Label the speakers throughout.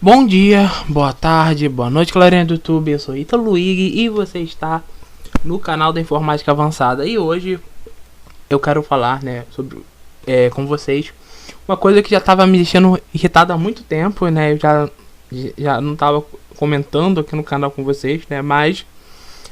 Speaker 1: Bom dia, boa tarde, boa noite, galerinha do YouTube. Eu sou Ítalo Luigi e você está no canal da Informática Avançada. E hoje eu quero falar, sobre com vocês uma coisa que já estava me deixando irritado há muito tempo, né? Eu já não estava comentando aqui no canal com vocês, né? Mas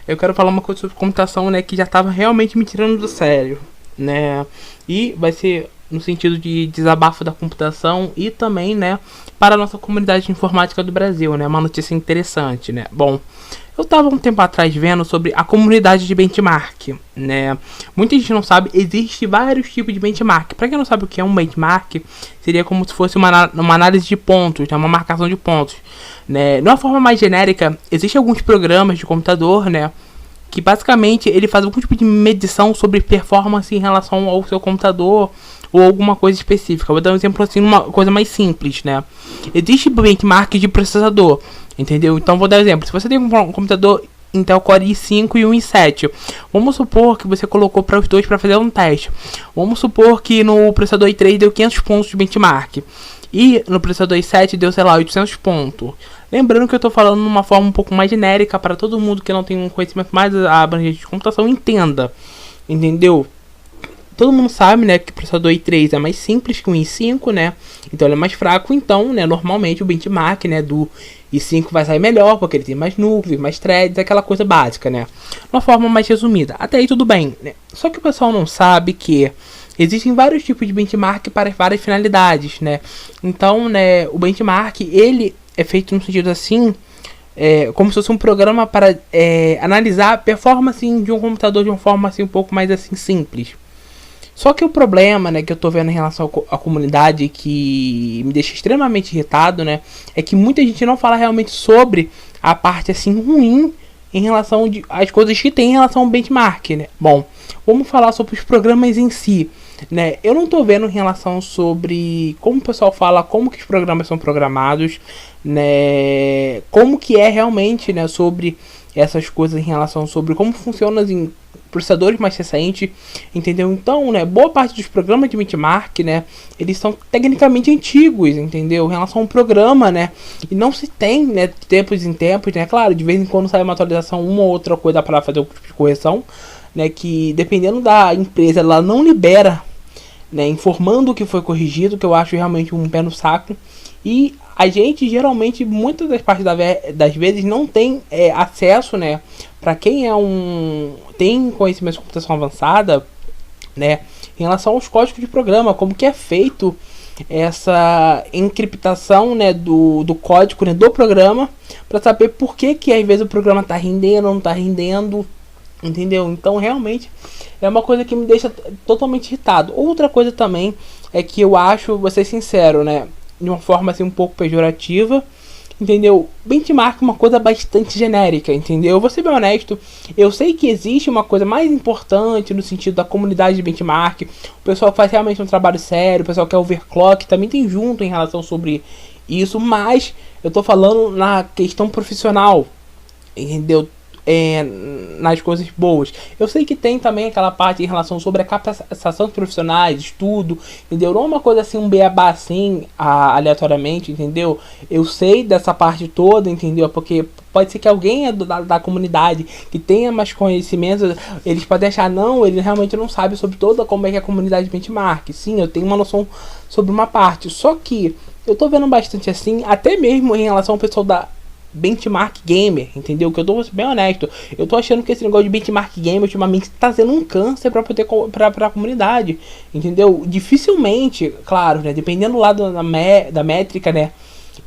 Speaker 1: eu quero falar uma coisa sobre computação, né? Que já estava realmente me tirando do sério, né? E vai ser no sentido de desabafo da computação e também, né, para a nossa comunidade de informática do Brasil, né, uma notícia interessante, né. Bom, eu estava um tempo atrás vendo sobre a comunidade de benchmark, né. Muita gente não sabe, existe vários tipos de benchmark. Para quem não sabe o que é um benchmark, seria como se fosse uma análise de pontos, né, uma marcação de pontos, né. De uma forma mais genérica, existem alguns programas de computador, né, que basicamente ele faz algum tipo de medição sobre performance em relação ao seu computador ou alguma coisa específica. Vou dar um exemplo assim, uma coisa mais simples, né? Existe benchmark de processador, entendeu? Então vou dar um exemplo. Se você tem um computador Intel Core i5 e um i7, vamos supor que você colocou para os dois para fazer um teste. Vamos supor que no processador i3 deu 500 pontos de benchmark e no processador i7 deu, sei lá, 800 pontos. Lembrando que eu estou falando de uma forma um pouco mais genérica para todo mundo que não tem um conhecimento mais abrangente de computação entenda, entendeu? Todo mundo sabe, né, que o processador i3 é mais simples que o i5, né? Então ele é mais fraco, então, né, normalmente o benchmark, né, do i5 vai sair melhor, porque ele tem mais núcleos, mais threads, aquela coisa básica, né? De uma forma mais resumida. Até aí tudo bem, né? Só que o pessoal não sabe que existem vários tipos de benchmark para várias finalidades, né? Então, né, o benchmark, ele é feito no sentido assim, como se fosse um programa para analisar a performance de um computador de uma forma assim um pouco mais assim simples. Só que o problema, né, que eu tô vendo em relação à comunidade que me deixa extremamente irritado, né, é que muita gente não fala realmente sobre a parte assim ruim em relação às coisas que tem em relação ao benchmark, né. Bom, vamos falar sobre os programas em si, né. Eu não tô vendo em relação sobre como o pessoal fala, como que os programas são programados, né, como que é realmente, né, sobre essas coisas em relação sobre como funciona em processadores mais recentes, entendeu? Então, né, boa parte dos programas de benchmark, né, eles são tecnicamente antigos, entendeu? Em relação ao programa, né, e não se tem, né, tempos em tempos, né, claro, de vez em quando sai uma atualização, uma ou outra coisa para fazer algum tipo de correção, né, que dependendo da empresa, ela não libera, né, informando o que foi corrigido, que eu acho realmente um pé no saco. E a gente geralmente, muitas das partes das vezes, não tem acesso, né? Para quem tem conhecimento de computação avançada, né? Em relação aos códigos de programa, como que é feito essa encriptação, né, do código, né, do programa, para saber por que às vezes o programa está rendendo ou não está rendendo, entendeu? Então realmente é uma coisa que me deixa totalmente irritado. Outra coisa também é que eu acho, vou ser sincero, né, de uma forma assim um pouco pejorativa, entendeu? Benchmark é uma coisa bastante genérica, entendeu? Eu vou ser bem honesto, eu sei que existe uma coisa mais importante no sentido da comunidade de benchmark, o pessoal faz realmente um trabalho sério, o pessoal quer overclock, também tem junto em relação sobre isso, mas eu tô falando na questão profissional, entendeu? Nas coisas boas. Eu sei que tem também aquela parte em relação sobre a capacitação de profissionais, estudo, entendeu? Não é uma coisa assim, um beabá assim, aleatoriamente, entendeu? Eu sei dessa parte toda, entendeu? Porque pode ser que alguém da comunidade que tenha mais conhecimentos, eles podem achar, não, ele realmente não sabe sobre toda como é que é a comunidade de benchmark. Sim, eu tenho uma noção sobre uma parte, só que eu tô vendo bastante assim, até mesmo em relação ao pessoal da benchmark gamer, entendeu? Que eu tô bem honesto, eu tô achando que esse negócio de benchmark gamer ultimamente tá sendo um câncer pra comunidade, entendeu? Dificilmente, claro, né, dependendo lá da métrica, né,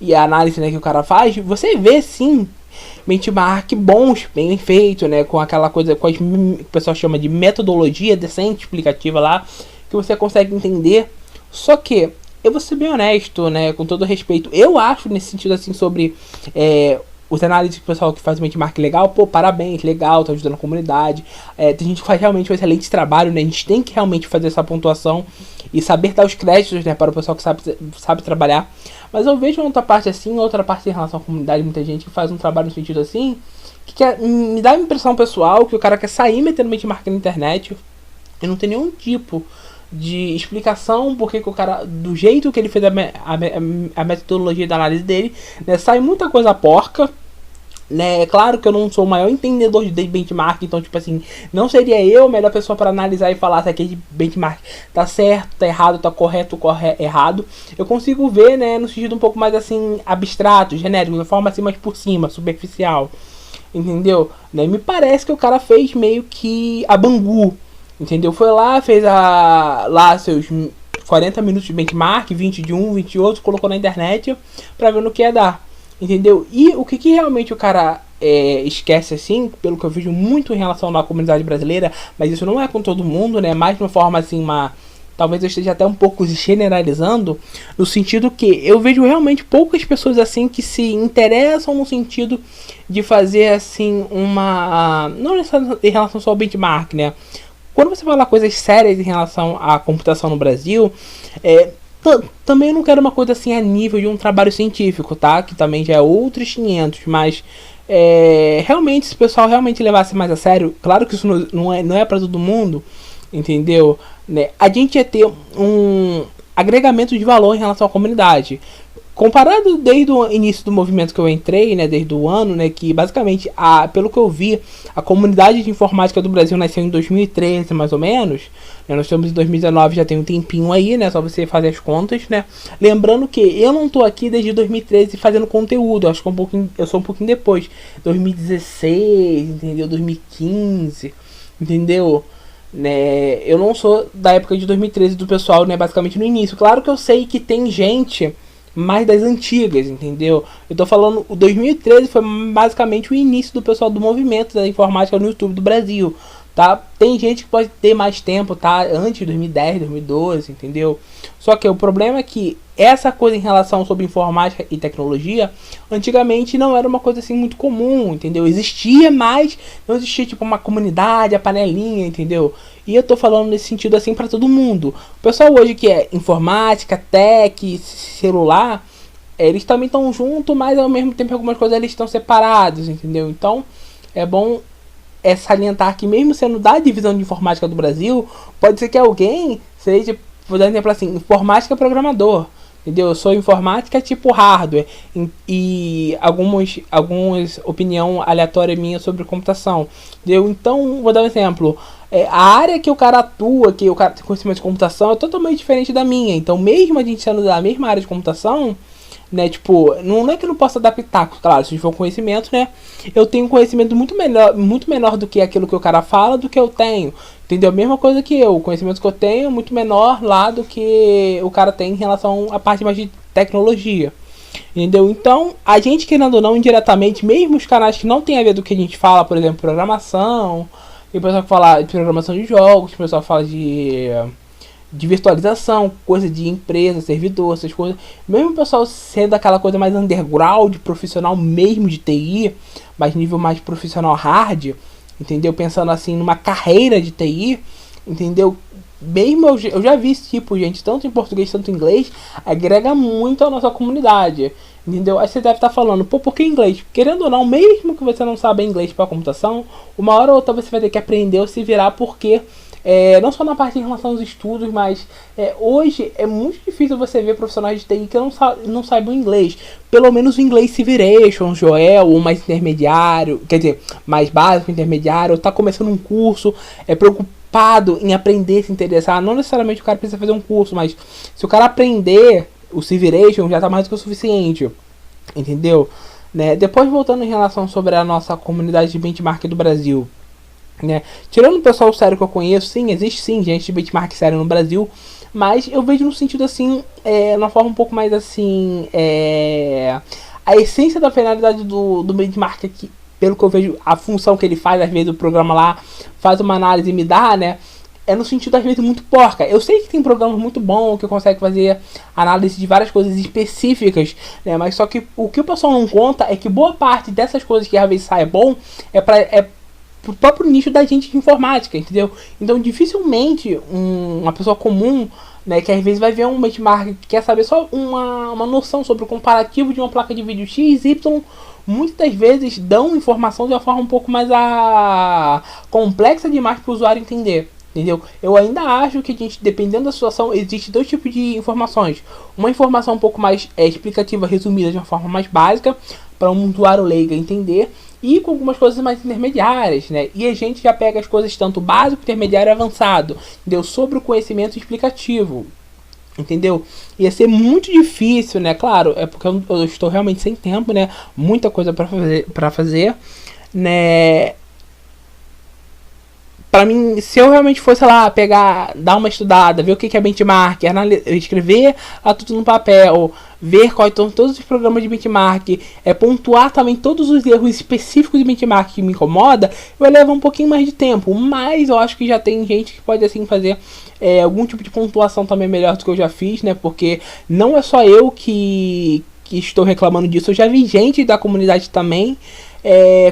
Speaker 1: e a análise, né, que o cara faz, você vê sim benchmark bons, bem feito, né, com aquela coisa que o pessoal chama de metodologia decente, explicativa lá, que você consegue entender. Só que eu vou ser bem honesto, né, com todo respeito, eu acho nesse sentido assim sobre os análises do pessoal que faz benchmark legal, pô, parabéns, legal, tá ajudando a comunidade, tem gente que faz realmente um excelente trabalho, né, a gente tem que realmente fazer essa pontuação e saber dar os créditos, né, para o pessoal que sabe trabalhar, mas eu vejo outra parte assim, outra parte em relação à comunidade, muita gente que faz um trabalho no sentido assim, que me dá a impressão pessoal que o cara quer sair metendo benchmark na internet e não tem nenhum tipo de explicação, porque que o cara, do jeito que ele fez a metodologia da análise dele, né, sai muita coisa porca, né? É claro que eu não sou o maior entendedor de benchmark, então, tipo assim, não seria eu a melhor pessoa para analisar e falar se aquele benchmark tá certo, tá errado, tá correto, errado. Eu consigo ver, né, no sentido um pouco mais assim, abstrato, genérico, de forma assim mais por cima, superficial, entendeu? Né? Me parece que o cara fez meio que a Bangu, entendeu? Foi lá, fez lá seus 40 minutos de benchmark, 20 de um, 20 de outro, colocou na internet pra ver no que ia dar, entendeu? E o que realmente o cara esquece, assim, pelo que eu vejo muito em relação à comunidade brasileira, mas isso não é com todo mundo, né? Mais de uma forma assim, talvez eu esteja até um pouco generalizando, no sentido que eu vejo realmente poucas pessoas assim que se interessam no sentido de fazer assim não em relação só ao benchmark, né? Quando você fala coisas sérias em relação à computação no Brasil, também eu não quero uma coisa assim a nível de um trabalho científico, tá? Que também já é outros 500, mas realmente, se o pessoal realmente levasse mais a sério, claro que isso não é para todo mundo, entendeu? Né? A gente ia ter um agregamento de valor em relação à comunidade. Comparado desde o início do movimento que eu entrei, né, desde o ano, né, que basicamente, pelo que eu vi, a comunidade de informática do Brasil nasceu em 2013, mais ou menos, né, nós estamos em 2019, já tem um tempinho aí, né, só você fazer as contas, né, lembrando que eu não tô aqui desde 2013 fazendo conteúdo, acho que eu sou um pouquinho depois, 2016, entendeu, 2015, entendeu, né, eu não sou da época de 2013 do pessoal, né, basicamente no início. Claro que eu sei que tem gente mais das antigas, entendeu? Eu tô falando, o 2013 foi basicamente o início do pessoal do movimento da informática no YouTube do Brasil, tá? Tem gente que pode ter mais tempo, tá? Antes de 2010, 2012, entendeu? Só que o problema é que essa coisa em relação sobre informática e tecnologia, antigamente não era uma coisa assim muito comum, entendeu? Existia, mas não existia tipo uma comunidade, a panelinha, entendeu? E eu tô falando nesse sentido assim para todo mundo. O pessoal hoje que é informática, tech, celular, eles também estão juntos, mas ao mesmo tempo algumas coisas eles estão separados, entendeu? Então é bom salientar que mesmo sendo da divisão de informática do Brasil, pode ser que alguém seja, vou dar um exemplo assim, informática programador, entendeu? Eu sou informática tipo hardware e algumas opinião aleatória minha sobre computação, entendeu? Então, vou dar um exemplo. A área que o cara atua, que o cara tem conhecimento de computação, é totalmente diferente da minha. Então, mesmo a gente sendo da mesma área de computação, né, tipo, não é que eu não possa adaptar, claro, se for conhecimento, né, eu tenho conhecimento muito menor do que aquilo que o cara fala, do que eu tenho, entendeu? A mesma coisa que eu, o conhecimento que eu tenho é muito menor lá do que o cara tem em relação à parte mais de tecnologia, entendeu? Então, a gente, querendo ou não, indiretamente, mesmo os canais que não tem a ver do que a gente fala, por exemplo, programação, e o pessoal que fala de programação de jogos, o pessoal fala de virtualização, coisa de empresa, servidor, essas coisas. Mesmo o pessoal sendo aquela coisa mais underground, profissional mesmo de TI, mas nível mais profissional hard, entendeu? Pensando assim numa carreira de TI, entendeu? Mesmo eu já vi esse tipo, gente, tanto em português quanto em inglês, agrega muito à nossa comunidade, entendeu? Aí você deve estar falando, pô, por que inglês? Querendo ou não, mesmo que você não saiba inglês para computação, uma hora ou outra você vai ter que aprender ou se virar, porque não só na parte em relação aos estudos, mas hoje é muito difícil você ver profissionais de TI que não saibam inglês. Pelo menos o inglês Civilization, Joel, ou mais intermediário, quer dizer, mais básico, intermediário, ou tá começando um curso, preocupado em aprender, se interessar. Não necessariamente o cara precisa fazer um curso, mas se o cara aprender o Civilization, já tá mais do que o suficiente, entendeu? Né? Depois, voltando em relação sobre a nossa comunidade de benchmark do Brasil, né? Tirando o pessoal sério que eu conheço, sim, existe sim gente de benchmark sério no Brasil, mas eu vejo no sentido assim, uma forma um pouco mais assim, a essência da finalidade do benchmark aqui, pelo que eu vejo, a função que ele faz, às vezes o programa lá faz uma análise e me dá, né, é no sentido às vezes muito porca. Eu sei que tem programas muito bons que consegue fazer análise de várias coisas específicas, né, mas só que o que o pessoal não conta é que boa parte dessas coisas que às vezes sai bom pro próprio nicho da gente de informática, entendeu? Então dificilmente uma pessoa comum, né, que às vezes vai ver um benchmark, quer saber só uma noção sobre o comparativo de uma placa de vídeo X, Y, muitas vezes dão informação de uma forma um pouco mais complexa demais para o usuário entender, Entendeu? Eu ainda acho que a gente, dependendo da situação, existe dois tipos de informações. Uma informação um pouco mais explicativa, resumida de uma forma mais básica, para um usuário leigo entender, e com algumas coisas mais intermediárias, né? E a gente já pega as coisas tanto básico, intermediário e avançado, entendeu? Sobre o conhecimento explicativo, entendeu? Ia ser muito difícil, né? Claro, é porque eu estou realmente sem tempo, né? Muita coisa para fazer, né? Pra mim, se eu realmente fosse lá pegar, dar uma estudada, ver o que é benchmark, escrever tudo no papel, ver quais são todos os programas de benchmark, pontuar também todos os erros específicos de benchmark que me incomoda, vai levar um pouquinho mais de tempo. Mas eu acho que já tem gente que pode assim fazer algum tipo de pontuação também melhor do que eu já fiz, né? Porque não é só eu que estou reclamando disso, eu já vi gente da comunidade também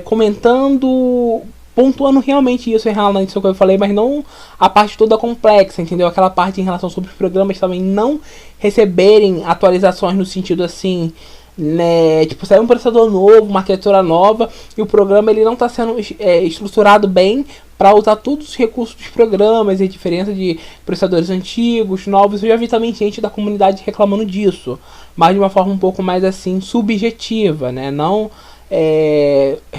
Speaker 1: comentando, pontuando realmente isso em relação ao que eu falei, mas não a parte toda complexa, entendeu? Aquela parte em relação sobre os programas também não receberem atualizações no sentido assim, né? Tipo, sai um processador novo, uma arquitetura nova, e o programa ele não está sendo estruturado bem para usar todos os recursos dos programas, e a diferença de processadores antigos, novos. Eu já vi também gente da comunidade reclamando disso, mas de uma forma um pouco mais assim, subjetiva, né? Não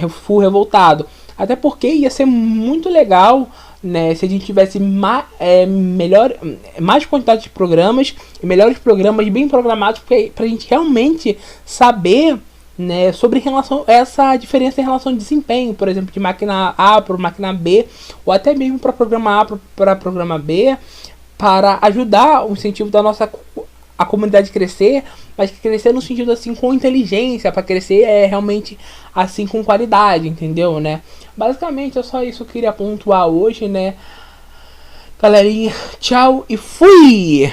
Speaker 1: full revoltado. Até porque ia ser muito legal, né, se a gente tivesse mais quantidade de programas e melhores programas bem programados para a gente realmente saber, né, sobre essa diferença em relação de desempenho, por exemplo, de máquina A para máquina B, ou até mesmo para programa A para programa B, para ajudar o incentivo da nossa a comunidade crescer, mas crescer no sentido assim com inteligência, para crescer realmente assim com qualidade, entendeu, né? Basicamente é só isso que eu queria pontuar hoje, né? Galerinha, tchau e fui!